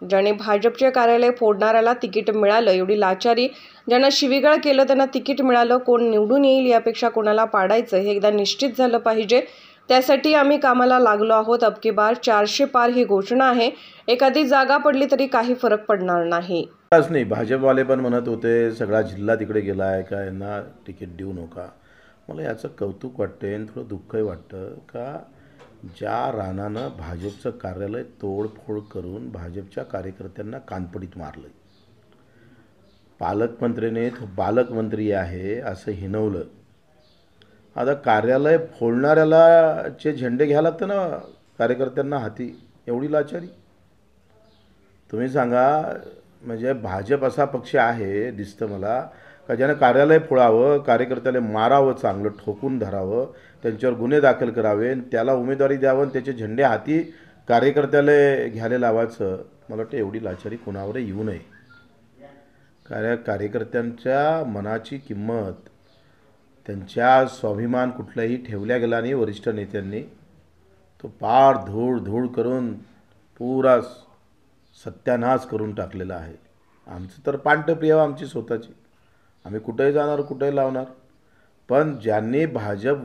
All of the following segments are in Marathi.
ज्याने भाजपचे कार्यालय फोडणाऱ्याला तिकीट मिळालं, एवढी लाचारी, ज्यांना शिवीगाळ केलं त्यांना तिकीट मिळालं, कोण निवडून येईल यापेक्षा कोणाला पाडायचं हे एकदा निश्चित झालं पाहिजे. त्यासाठी आम्ही कामाला लागलो आहोत. अब की बार 400 पार ही घोषणा आहे. एखादी जागा पडली तरी काही फरक पडणार नाही. नाही, भाजपवाले पण म्हणत होते सगळा जिल्हा तिकडे गेला आहे का, यांना तिकीट देऊ नका. मला याचं कौतुक वाटते आणि थोडं दुःखही वाटतं का ज्या रानानं भाजपचं कार्यालय तोडफोड करून भाजपच्या कार्यकर्त्यांना कानपडीत मारलं, पालकमंत्रीने तो बालकमंत्री आहे असं हिणवलं. आता कार्यालय फोडणाऱ्याला चे झेंडे घ्यायला लागतं ना कार्यकर्त्यांना हाती, एवढी लाचारी. तुम्ही सांगा, म्हणजे भाजप असा पक्ष आहे दिसतं मला का ज्यानं कार्यालय फोडावं, कार्यकर्त्याला मारावं, चांगलं ठोकून धरावं, त्यांच्यावर गुन्हे दाखल करावे, त्याला उमेदवारी द्यावं, त्याचे झेंडे हाती कार्यकर्त्याला घ्यायला लावायचं. मला वाटतं एवढी लाचारी कोणावर येऊ नये. कार्यकर्त्यांच्या मनाची किंमत, त्यांच्या स्वाभिमान कुठलाही ठेवल्या गेला नाही. वरिष्ठ नेत्यांनी तो पार धूळ करून पुरा सत्यानाश करून टाकलेला आहे. आमचं तर पांटप्रिय आमची स्वतःची, आम्ही कुठेही जाणार, कुठेही लावणार. पण ज्यांनी भाजप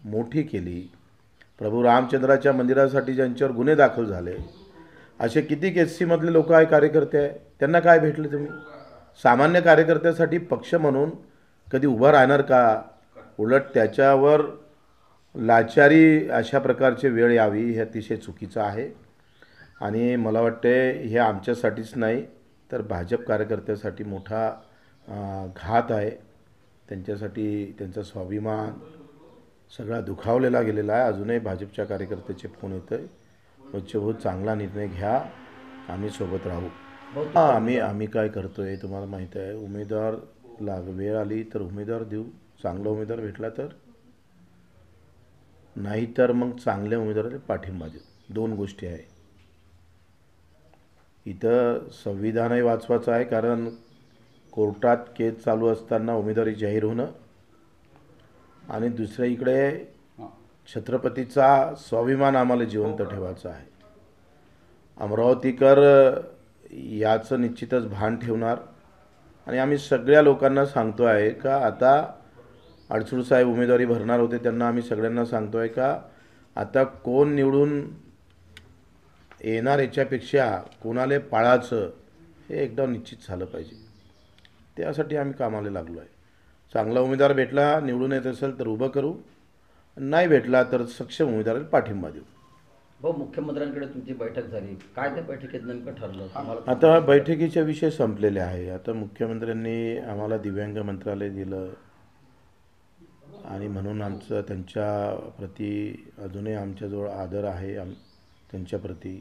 मोठी केली, प्रभू रामचंद्राच्या मंदिरासाठी ज्यांच्यावर गुन्हे दाखल झाले, असे किती एससीमधले लोक आहे, कार्यकर्ते आहे, त्यांना काय भेटले? तुम्ही सामान्य कार्यकर्त्यासाठी पक्ष म्हणून कधी उभं राहणार का? उलट त्याच्यावर लाचारी अशा प्रकारची वेळ यावी हे अतिशय चुकीचं आहे. आणि मला वाटते हे आमच्यासाठीच नाही तर भाजप कार्यकर्त्यासाठी मोठा घात आहे. त्यांच्यासाठी त्यांचा स्वाभिमान सगळा दुखावलेला गेलेला आहे. अजूनही भाजपच्या कार्यकर्त्याचे फोन येत आहे, बहुत चांगला निर्णय घ्या, आम्ही सोबत राहू. आम्ही काय करतो आहे तुम्हाला माहीत आहे. उमेदवार वेळ आली तर उमेदवार देऊ, चांगला उमेदवार भेटला तर, नाही तर मग चांगल्या उमेदवाराला पाठिंबा देऊ. दोन गोष्टी आहे. इथं संविधानही वाचवायचं आहे, कारण कोर्टात केस चालू असताना उमेदवारी जाहीर होणं, आणि दुसऱ्या इकडे छत्रपतीचा स्वाभिमान आम्हाला जिवंत ठेवायचा आहे. अमरावतीकर याचं निश्चितच भान ठेवणार. आणि आम्ही सगळ्या लोकांना सांगतो आहे का, आता अडसूळ साहेब उमेदवारी भरणार होते, त्यांना आम्ही सगळ्यांना सांगतो आहे का आता कोण निवडून येणार याच्यापेक्षा कोणाला पाळायचं हे एकदा निश्चित झालं पाहिजे. त्यासाठी आम्ही कामाला लागलो आहे. चांगला उमेदवार भेटला, निवडून येत असेल तर उभं करू, नाही भेटला तर सक्षम उमेदवाराला पाठिंबा देऊ. भाऊ, मुख्यमंत्र्यांकडे तुमची बैठक झाली, काय त्या बैठकीत नेमकं ठरलं? आता बैठकीचे विषय संपलेले आहे. आता मुख्यमंत्र्यांनी आम्हाला दिव्यांग मंत्रालय दिलं आणि म्हणून आमचं त्यांच्या प्रती अजूनही आमच्याजवळ आदर आहे. त्यांच्याप्रती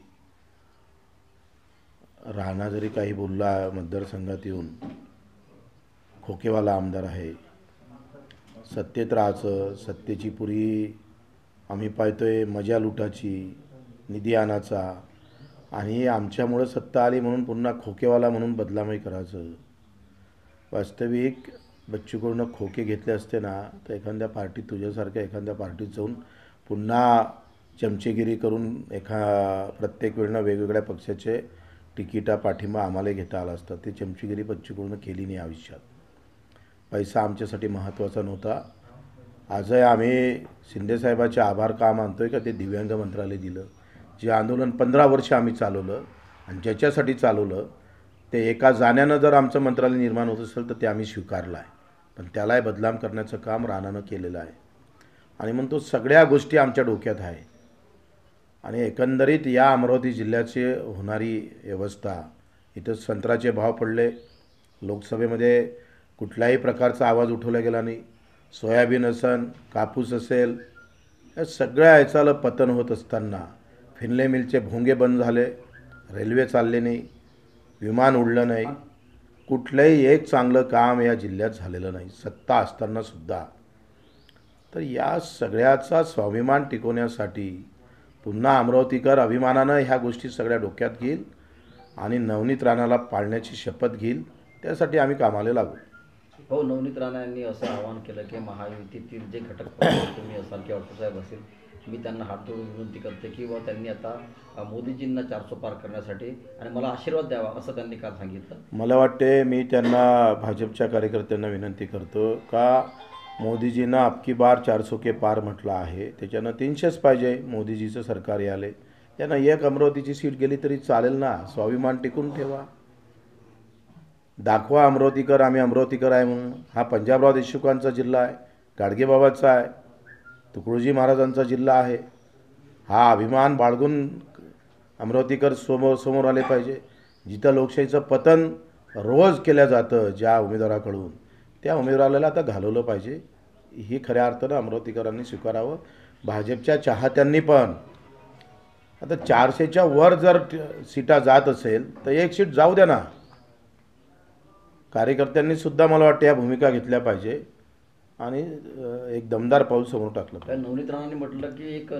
राणा जरी काही बोलला, मतदारसंघात येऊन खोकेवाला आमदार आहे, सत्तेत राहायचं, सत्तेची पुरी आम्ही पाहतोय मजा लुटाची, निधी आणायचा, आणि आमच्यामुळं सत्ता आली म्हणून पुन्हा खोकेवाला म्हणून बदनामी करायचं. वास्तविक बच्चू कडून खोके घेतले असते ना तर एखाद्या पार्टीत, तुझ्यासारख्या एखाद्या पार्टीत जाऊन पुन्हा चमचेगिरी करून प्रत्येक वेळेला वेगवेगळ्या पक्षाचे तिकिटा पाठिंबा आम्हाला घेता आला असता. ते चमचेगिरी बच्चू कडून केली नाही आयुष्यात. पैसा आमच्यासाठी महत्त्वाचा नव्हता. आजही आम्ही शिंदेसाहेबाचे आभार का मानतोय का ते दिव्यांग मंत्रालय दिलं. जे आंदोलन 15 वर्ष आम्ही चालवलं आणि ज्याच्यासाठी चालवलं ते एका जाण्यानं जर आमचं मंत्रालय निर्माण होत असेल तर ते आम्ही स्वीकारलं आहे. पण त्यालाही बदनाम करण्याचं काम राणानं केलेलं आहे. आणि म्हणून तो सगळ्या गोष्टी आमच्या डोक्यात आहे. आणि एकंदरीत या अमरावती जिल्ह्याची होणारी व्यवस्था, इथं संत्र्याचे भाव पडले, लोकसभेमध्ये कुठल्याही प्रकारचा आवाज उठवला गेला नाही. सोयाबीन असेल, कापूस असेल, या सगळ्या ह्याचाला पतन होत असताना फिनले मिलचे भोंगे बंद झाले, रेल्वे चालले नाही, विमान उडलं नाही, कुठलंही एक चांगलं काम या जिल्ह्यात झालेलं नाही सत्ता असतानासुद्धा. तर या सगळ्याचा स्वाभिमान टिकवण्यासाठी पुन्हा अमरावतीकर अभिमानानं ह्या गोष्टी सगळ्या डोक्यात घेईल आणि नवनीत राणाला पाळण्याची शपथ घेईल. त्यासाठी आम्ही कामाला लागू. हो, नवनीत राणा यांनी असं आवाहन केलं की महायुतीतील जे घटक पक्ष तुम्ही असाल किंवा साहेब असेल मी त्यांना हात जोडून विनंती करते की व त्यांनी आता मोदीजींना 400 पार करण्यासाठी आणि मला आशीर्वाद द्यावा असं त्यांनी काल सांगितलं. मला वाटते मी त्यांना भाजपच्या कार्यकर्त्यांना विनंती करतो का मोदीजींना अबकी बार 400 के पार म्हटलं आहे, त्याच्यानं 300च पाहिजे. मोदीजीचं सरकार याले त्यांना एक अमरावतीची सीट गेली तरी चालेल ना. स्वाभिमान टिकून ठेवा, दाखवा अमरावतीकर आम्ही अमरावतीकर आहे म्हणून. हा पंजाबराव देशमुखांचा जिल्हा आहे, गाडगेबाबाचा आहे, तुकडोजी महाराजांचा जिल्हा आहे. हा अभिमान बाळगून अमरावतीकर समोर आले पाहिजे. जिथं लोकशाहीचं पतन रोज केलं जातं ज्या उमेदवाराकडून, त्या उमेदवाराला आता घालवलं पाहिजे. ही खऱ्या अर्थानं अमरावतीकरांनी स्वीकारावं. भाजपच्या चाहत्यांनी पण आता 400च्या वर जर सीटा जात असेल तर एक सीट जाऊ द्या ना. कार्यकर्त्यांनी सुद्धा मला वाटतं या भूमिका घेतल्या पाहिजे आणि एक दमदार पाऊल समोर टाकलं पाहिजे. नवनीत राणांनी म्हटलं की एक